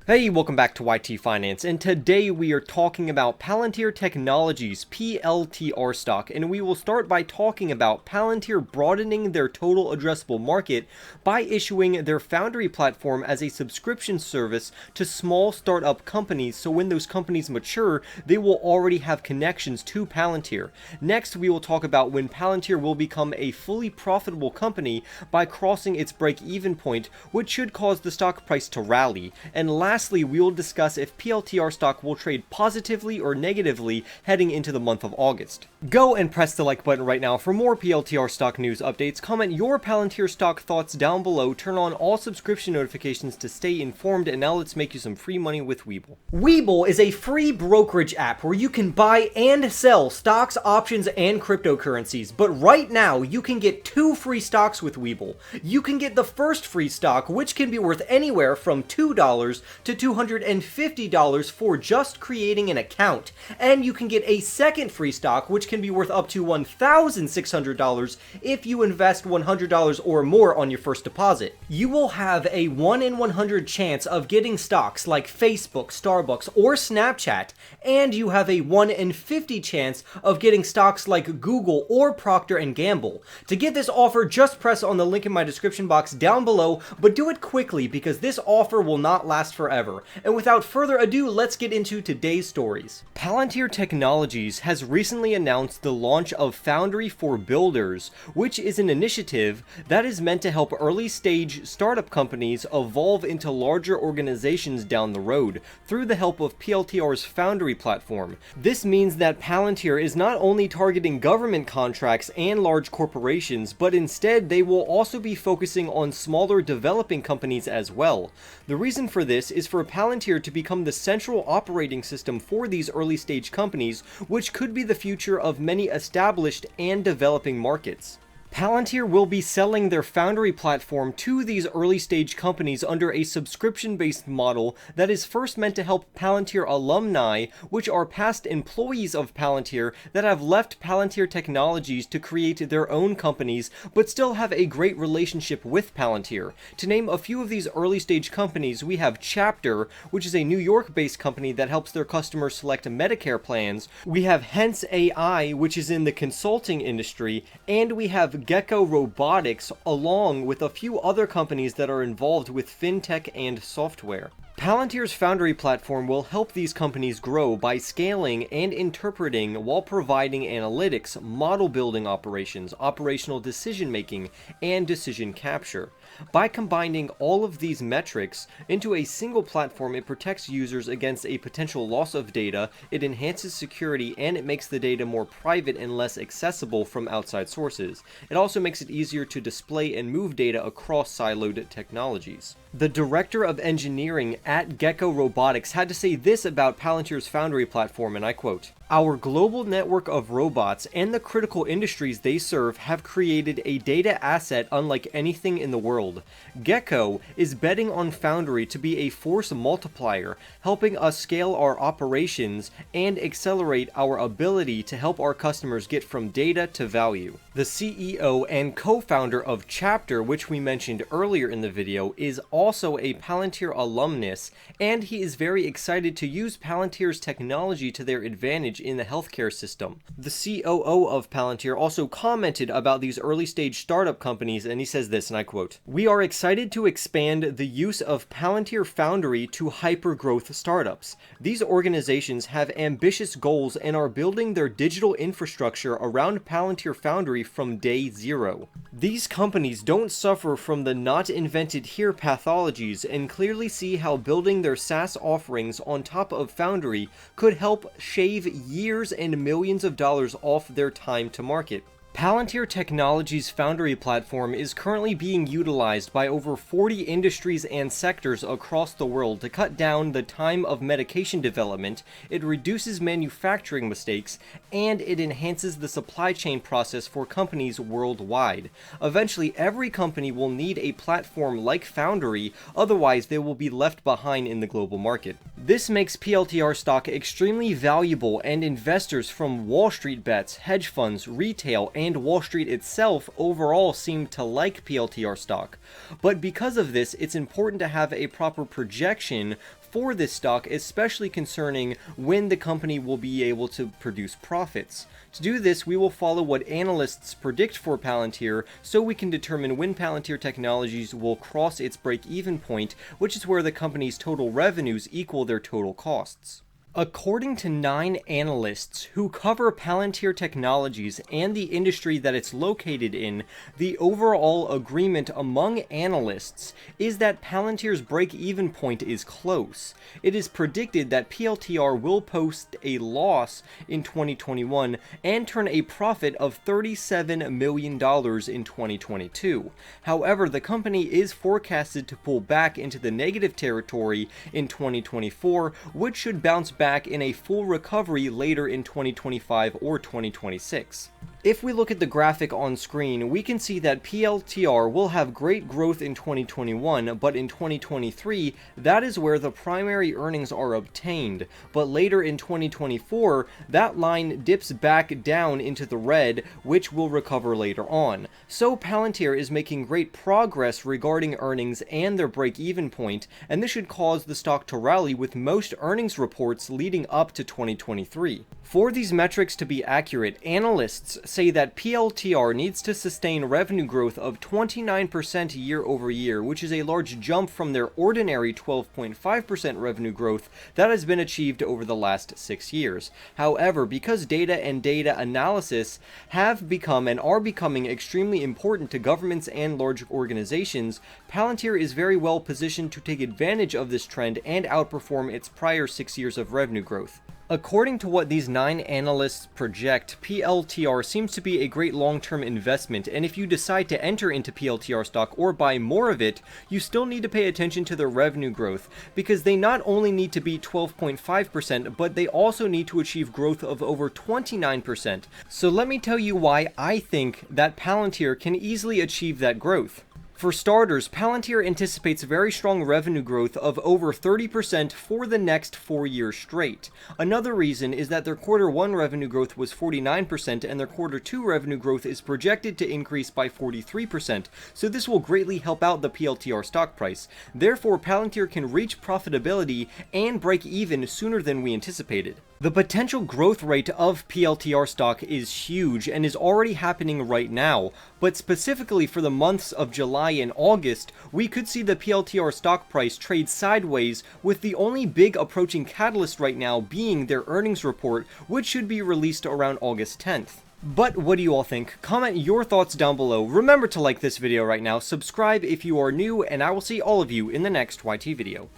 Hey, welcome back to YT Finance, and today we are talking about Palantir Technologies, PLTR stock, and we will start by talking about Palantir broadening their total addressable market by issuing their Foundry platform as a subscription service to small startup companies, so when those companies mature, they will already have connections to Palantir. Next, we will talk about when Palantir will become a fully profitable company by crossing its break-even point, which should cause the stock price to rally, and lastly, we will discuss if PLTR stock will trade positively or negatively heading into the month of August. Go and press the like button right now for more PLTR stock news updates. Comment your Palantir stock thoughts down below. Turn on all subscription notifications to stay informed. And now let's make you some free money with Webull. Webull is a free brokerage app where you can buy and sell stocks, options, and cryptocurrencies. But right now, you can get 2 free stocks with Webull. You can get the first free stock, which can be worth anywhere from $2 to $250 for just creating an account. And you can get a second free stock, which can be worth up to $1,600 if you invest $100 or more on your first deposit. You will have a 1 in 100 chance of getting stocks like Facebook, Starbucks, or Snapchat, and you have a 1 in 50 chance of getting stocks like Google or Procter & Gamble. To get this offer, just press on the link in my description box down below, but do it quickly because this offer will not last forever. And without further ado, let's get into today's stories. Palantir Technologies has recently announced the launch of Foundry for Builders, which is an initiative that is meant to help early-stage startup companies evolve into larger organizations down the road through the help of PLTR's Foundry platform. This means that Palantir is not only targeting government contracts and large corporations, but instead they will also be focusing on smaller developing companies as well. The reason for this is for Palantir to become the central operating system for these early stage companies, which could be the future of many established and developing markets. Palantir will be selling their Foundry platform to these early stage companies under a subscription-based model that is first meant to help Palantir alumni, which are past employees of Palantir that have left Palantir Technologies to create their own companies but still have a great relationship with Palantir. To name a few of these early stage companies, we have Chapter, which is a New York-based company that helps their customers select Medicare plans. We have Hence AI, which is in the consulting industry, and we have Gecko Robotics, along with a few other companies that are involved with fintech and software. Palantir's Foundry platform will help these companies grow by scaling and interpreting while providing analytics, model building operations, operational decision making, and decision capture. By combining all of these metrics into a single platform, it protects users against a potential loss of data, it enhances security, and it makes the data more private and less accessible from outside sources. It also makes it easier to display and move data across siloed technologies. The director of engineering at Gecko Robotics had to say this about Palantir's Foundry platform, and I quote, "Our global network of robots and the critical industries they serve have created a data asset unlike anything in the world. Gecko is betting on Foundry to be a force multiplier, helping us scale our operations and accelerate our ability to help our customers get from data to value." The CEO and co-founder of Chapter, which we mentioned earlier in the video, is also a Palantir alumnus, and he is very excited to use Palantir's technology to their advantage in the healthcare system. The COO of Palantir also commented about these early stage startup companies, and he says this, and I quote, "We are excited to expand the use of Palantir Foundry to hyper-growth startups. These organizations have ambitious goals and are building their digital infrastructure around Palantir Foundry from day zero. These companies don't suffer from the not invented here pathologies and clearly see how building their SaaS offerings on top of Foundry could help shave years and millions of dollars off their time to market." Palantir Technologies' Foundry platform is currently being utilized by over 40 industries and sectors across the world to cut down the time of medication development, it reduces manufacturing mistakes, and it enhances the supply chain process for companies worldwide. Eventually, every company will need a platform like Foundry, otherwise they will be left behind in the global market. This makes PLTR stock extremely valuable, and investors from Wall Street bets, hedge funds, retail, and Wall Street itself overall seem to like PLTR stock. But because of this, it's important to have a proper projection for this stock, especially concerning when the company will be able to produce profits. To do this, we will follow what analysts predict for Palantir so we can determine when Palantir Technologies will cross its break-even point, which is where the company's total revenues equal their total costs. According to 9 analysts who cover Palantir Technologies and the industry that it's located in, the overall agreement among analysts is that Palantir's break-even point is close. It is predicted that PLTR will post a loss in 2021 and turn a profit of $37 million in 2022. However, the company is forecasted to pull back into the negative territory in 2024, which should bounce back in a full recovery later in 2025 or 2026. If we look at the graphic on screen, we can see that PLTR will have great growth in 2021, but in 2023, that is where the primary earnings are obtained. But later in 2024, that line dips back down into the red, which will recover later on. So Palantir is making great progress regarding earnings and their break-even point, and this should cause the stock to rally with most earnings reports leading up to 2023. For these metrics to be accurate, analysts say that PLTR needs to sustain revenue growth of 29% year over year, which is a large jump from their ordinary 12.5% revenue growth that has been achieved over the last 6 years. However, because data and data analysis have become and are becoming extremely important to governments and large organizations, Palantir is very well positioned to take advantage of this trend and outperform its prior 6 years of revenue growth. According to what these 9 analysts project, PLTR seems to be a great long-term investment, and if you decide to enter into PLTR stock or buy more of it, you still need to pay attention to their revenue growth, because they not only need to beat 12.5%, but they also need to achieve growth of over 29%. So let me tell you why I think that Palantir can easily achieve that growth. For starters, Palantir anticipates very strong revenue growth of over 30% for the next 4 years straight. Another reason is that their Q1 revenue growth was 49% and their Q2 revenue growth is projected to increase by 43%, so this will greatly help out the PLTR stock price. Therefore, Palantir can reach profitability and break even sooner than we anticipated. The potential growth rate of PLTR stock is huge and is already happening right now, but specifically for the months of July and August, we could see the PLTR stock price trade sideways, with the only big approaching catalyst right now being their earnings report, which should be released around August 10th. But what do you all think? Comment your thoughts down below. Remember to like this video right now, subscribe if you are new, and I will see all of you in the next YT video.